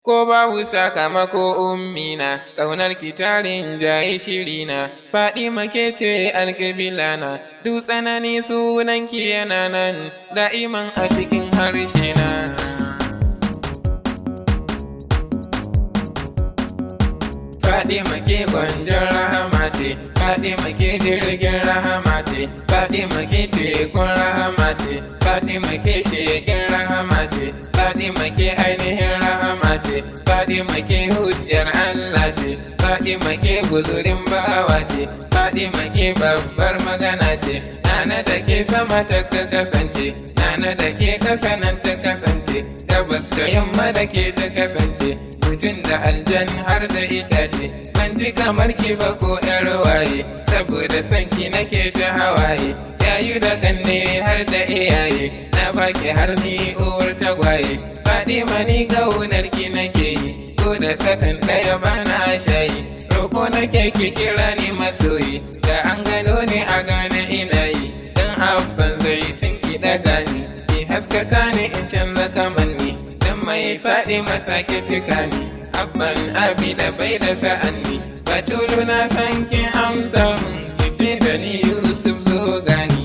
Ko babu sakamako ummina, ƙaunar ki tarin jaye shirina, Fadima ke ce alƙabilana, duk tsanani sunan ki yana nan, da'iman a cikin harshena. Fadima ke gwanjon rahama ce, Fadima ke jirgin rahama ce, Fadima ke tekun rahama ce, Fadima ke shekin rahama ce, Fadima ke ainihin rahama ce, Fadima ke hujjar Allah ce, Fadima ke guzurin bawa ce, Fadima ke babbar magana ce, Nana da ke sama ta kasance, Nana da ke ƙasa nan ta kasance, gabas da yamma da ke ta kasance, mutum da aljan har da itace, ban ji kamar ki ba ko ƴar waye, saboda son ki nake ta hawaye, yayu da kanne har da iyaye, na baki har ni uwar tagwaye, Fadima ni ƙaunar ki nake yi, ko da sakan ɗaya bana shayi, roƙo nake ki kira ni masoyi, da an gano ni a gane ina yi, dan abban zai tun ki ɗaga ni, ki haskaka ni in canza kamanni, dan mai Fadima sake cika ni, abban abi da bai da sa'anni, Batulu na san kin amsa mun, ki ce da ni Yusuf zo gani.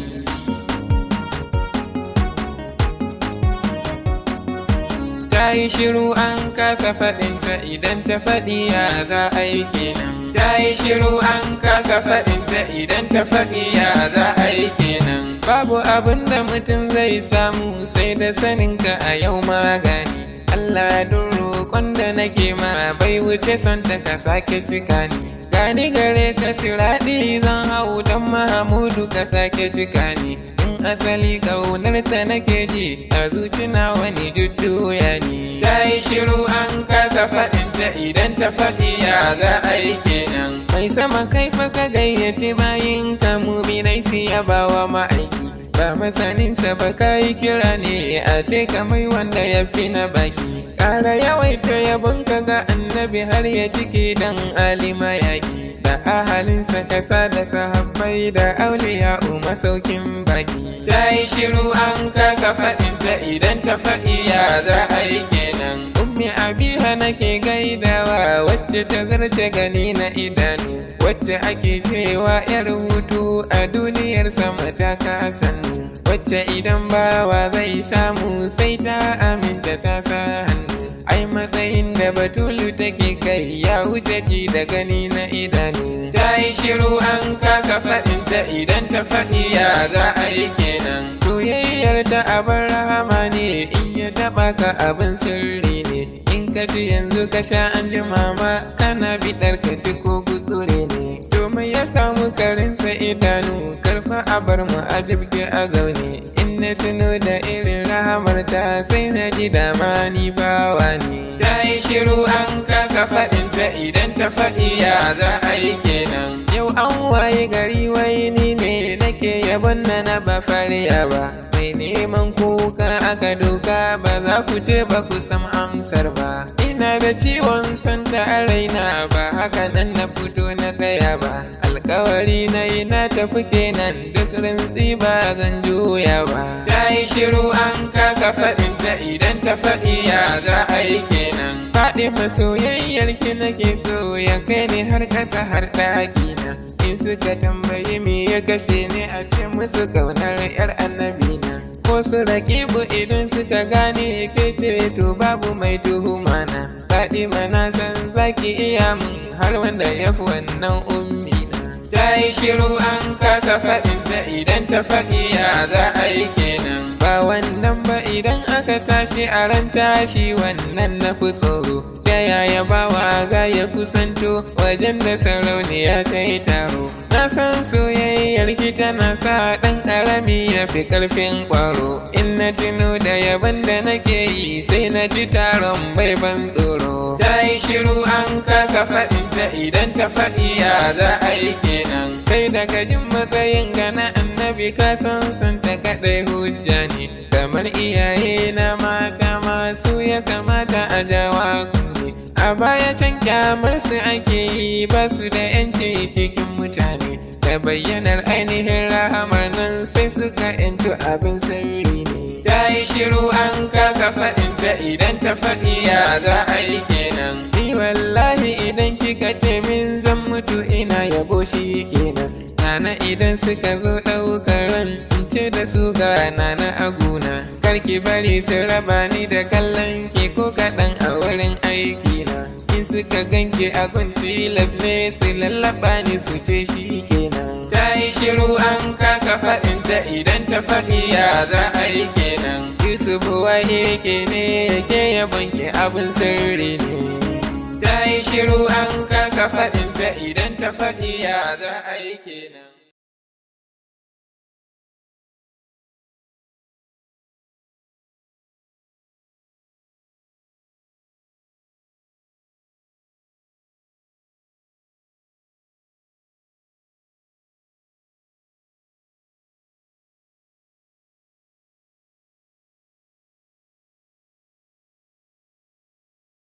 Ta yi shiru an kasa faɗinta, idan ta faɗi ya za a yi kenan. Ta yi shiru an kasa faɗinta, idan ta faɗi ya za a yi kenan. Babu abin da mutum zai samu sai da saninka a yau magani. Allah duk roƙon da nake ma bai wuce son ta ka sake cika ni. Gani gare ka siraɗi zan hau don Mahamudu ka sake cika ni. Asali ƙaunar ta nake ji a zucina wani jujjuya ni. Ta yi shiru an kasa faɗinta, idan ta faɗi ya za a yi kenan. Mai sama kai fa ka gayyaci bayin ka muminai su yaba wa ma'aiki. Ba masaninsa ba ka yi kira ne a ce kamar wanda ya fi na baki. Ƙara yawaita yabon ka ga annabi har ya cike dan alima yaƙi. Da ahalinsa kasa da sahabbai da auliya'u masaukin baki. Ta yi shiru an kasa faɗinta, idan ta faɗi ya za a yi kenan. Ummi abiha nake gaidawa wacce ta zarce gani na idanu, wacce ake cewa yar hutu a duniyar sama ta kasannu, wacce idan bawa zai samu sai ta aminta ta sa hannu. Ai matsayin da Batulu take kai ya wuce ji da gani na idanu. Ta yi shiru an kasa faɗinta, idan ta faɗi ya za a yi kenan. Soyayyar ta abin rahama ne, in ya taɓa ka abin sirri ne. In ka ji yanzu ka sha an ji mama, kana biɗar ka ci ko gutsure ne. Domin ya samu karinsa idanu, karfa a bar mu a jibge a zaune. In na tuno da irin rahamarta sai na ji dama ni bawa ne. Ta yi shiru an kasa faɗinta, idan ta faɗi ya za a yi kenan. Yau an waye gari wai ni ne nake yabon na ba fariya ba. Mai neman kuka aka doka ba za ku ce ba ku san amsar ba. Ina da ciwon santa a raina ba haka nan na fito na tsaya ba. Alkawari na yi na tafi kenan duk rintsi ba zan juya ba. Ta yi shiru an kasa faɗinta, idan ta faɗi ya za a yi kenan. Fadima soyayyar ki nake so ya kai ni har ƙasa har ɗakina. In suka tambayi me ya kashe ni a ce musu ƙaunar 'yar annabina. Ko su raƙibu idan suka gane ke ce to babu mai tuhuma na. Fadima na san zaki iya mun har wanda ya fi wannan ummina. Ta yi shiru an kasa faɗinta, idan ta faɗi ya za a yi kenan. Ba wannan ba idan aka tashi a ran tashi wannan na fi tsoro. Ta yaya bawa za ya kusanto wajen da sarauniya ta yi taro. Na san soyayyar ki tana sa ɗan ƙarami ya fi ƙarfin ƙwaro. In na tuno da yaban da nake yi sai na ji taron bai ban tsoro. Ta yi shiru an kasa faɗinta, idan ta faɗi ya za a yi kenan. Sai daga jin matsayin gana annabi ka san ta kaɗai hujja ne. Kamar iyaye na mata masu ya kamata a jawa kunne. A baya can kyamar su ake yi ba su da yanci cikin mutane. Da da bayyanar ainihin rahamar nan sai suka yantu abin sirri ne. Ta yi shiru an kasa faɗinta idan ta faɗi ya za a yi kenan. Ni wallahi idan kika ce min zan mutu ina yabo shi kenan. Nana idan suka zo ɗaukar ran in ce da su ga nana aguna. Karki bari su raba ni da kallon ki ko kaɗan a wurin aiki na. In suka ganke a gun tilas ne su lallaba ni su ce shi kenan. Ta yi shiru an kasa faɗinta idan ta faɗi ya za a yi kenan. Yusuf waye ke ne yake yabon ki abin sirri ne. Ta yi shiru an kasa faɗinta idan ta faɗi ya za a yi kenan.